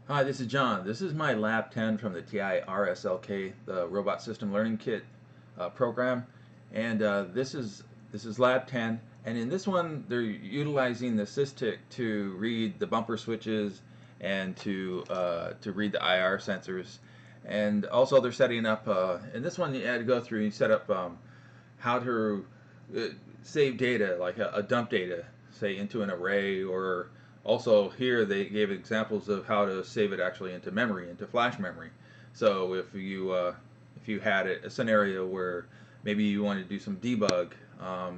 Hi, this is John. This is my Lab 10 from the TI-RSLK, the Robot System Learning Kit program, and this is Lab 10. And in this one, they're utilizing the SysTick to read the bumper switches and to read the IR sensors, and also they're setting up. In this one, you had to go through and set up how to uh, save data, like a dump data, say into an array, or also here they gave examples of how to save it actually into memory, into flash memory. So if you had a scenario where maybe you want to do some debug,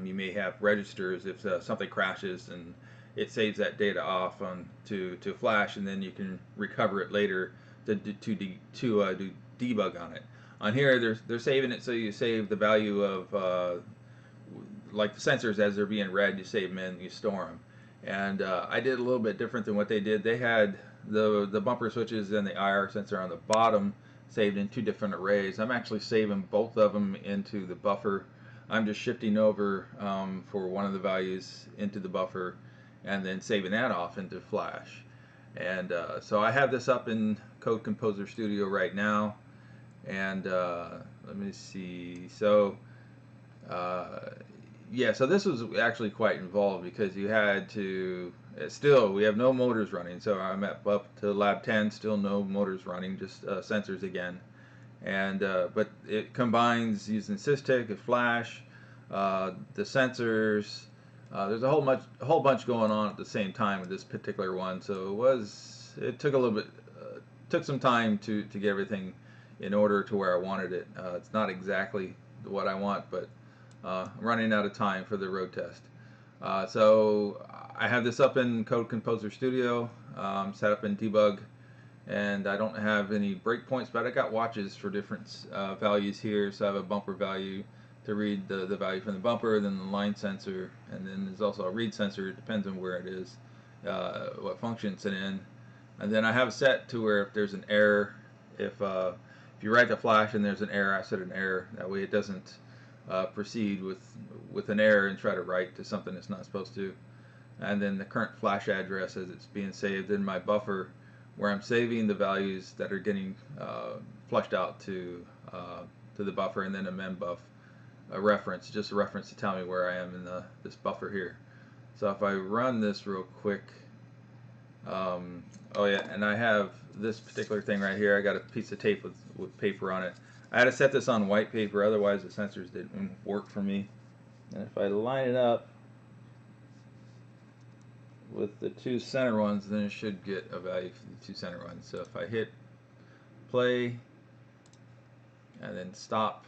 you may have registers if something crashes, and it saves that data off on to flash, and then you can recover it later to do debug on it. On here, they're saving it so you save the value of like the sensors as they're being read, you save them in, you store them. And I did a little bit different than what they did. They had the bumper switches and the IR sensor on the bottom saved in two different arrays. I'm actually saving both of them into the buffer. I'm just shifting over for one of the values into the buffer and then saving that off into Flash. And so I have this up in Code Composer Studio right now. And let me see. So uh, yeah, so this was actually quite involved because you had to. Still, we have no motors running, so I'm up to Lab 10. Still no motors running, just sensors again. And but it combines using SysTick, a flash, the sensors. There's a whole bunch going on at the same time with this particular one. So it took a little bit, took some time to get everything in order to where I wanted it. It's not exactly what I want, but I'm running out of time for the road test. So I have this up in Code Composer Studio, set up in Debug, and I don't have any breakpoints, but I got watches for different values here. So I have a bumper value to read the value from the bumper, then the line sensor, and then there's also a read sensor. It depends on where it is, what function it's in. And then I have set to where if there's an error, if you write the flash and there's an error, I set an error. That way it doesn't proceed with an error and try to write to something it's not supposed to. And then the current flash address as it's being saved in my buffer, where I'm saving the values that are getting flushed out to the buffer, and then a membuff, a reference, just a reference to tell me where I am in this buffer here. So if I run this real quick, oh yeah, and I have this particular thing right here. I got a piece of tape with paper on it. I had to set this on white paper, otherwise the sensors didn't work for me. And if I line it up with the two center ones, then it should get a value for the two center ones. So if I hit play and then stop,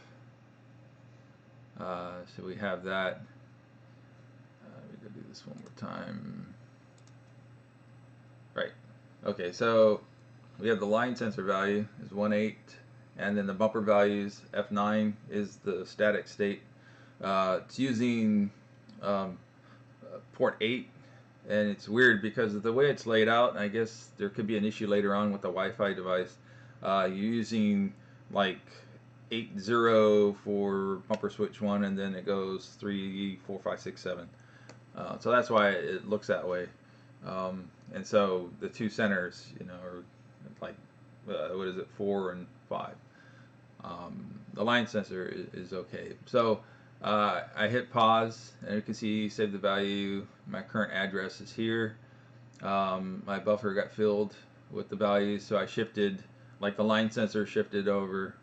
so we have that. We go do this one more time. Right. Okay, so we have the line sensor value is 1.8, and then the bumper values F9 is the static state. It's using port 8, and it's weird because of the way it's laid out. I guess there could be an issue later on with the Wi-Fi device. You're using like 8.0 for bumper switch 1, and then it goes 3, 4, 5, 6, 7. So that's why it looks that way. And so the two centers, are like, what is it, 4 and 5. The line sensor is okay. So I hit pause, and you can see save the value. My current address is here. My buffer got filled with the values, so I shifted, like the line sensor shifted over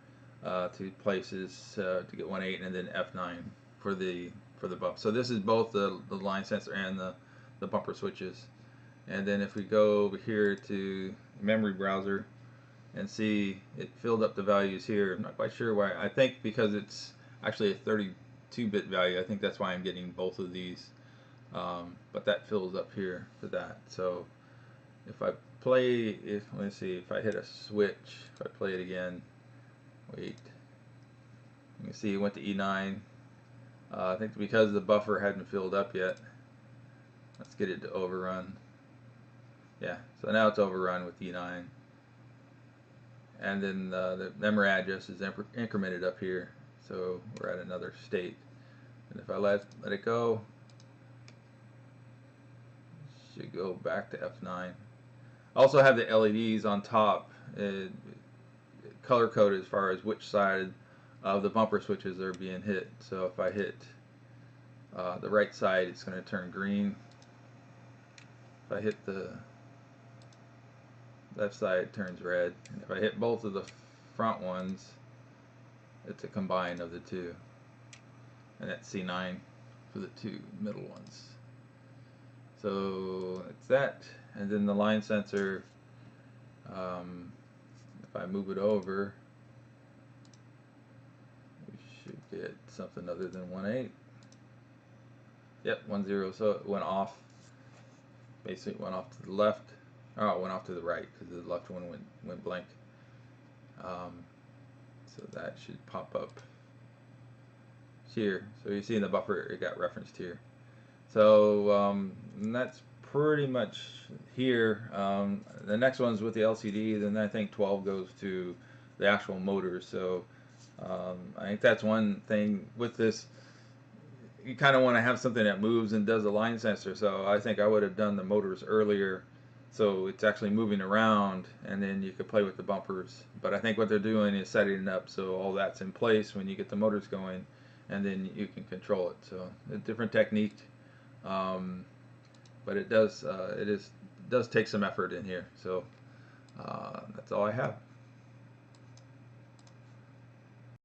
to places to get 1.8 and then F9 for the bump. So this is both the line sensor and the bumper switches. And then if we go over here to memory browser and see, it filled up the values here. I'm not quite sure why. I think because it's actually a 32-bit value. I think that's why I'm getting both of these. But that fills up here for that. So if I play, let's see, if I hit a switch, if I play it again, wait, you can see it went to E9. I think because the buffer hadn't filled up yet. Let's get it to overrun. Yeah, so now it's overrun with E9. And then the memory address is incremented up here. So we're at another state. And if I let it go, it should go back to F9. I also have the LEDs on top, color coded as far as which side of the bumper switches are being hit. So if I hit the right side, it's going to turn green. If I hit the left side, it turns red. And if I hit both of the front ones, it's a combine of the two. And that's C9 for the two middle ones. So it's that. And then the line sensor, if I move it over, we should get something other than 1.8. Yep, 1.0. So it went off. Basically, it went off to the left. Oh, it went off to the right because the left one went blank. So that should pop up here. So you see in the buffer it got referenced here. So that's pretty much here. The next one's with the LCD. Then I think 12 goes to the actual motor. So I think that's one thing with this. You kind of want to have something that moves and does a line sensor. So I think I would have done the motors earlier, so it's actually moving around, and then you could play with the bumpers. But I think what they're doing is setting it up so all that's in place when you get the motors going, and then you can control it. So a different technique, but it does take some effort in here. So that's all I have.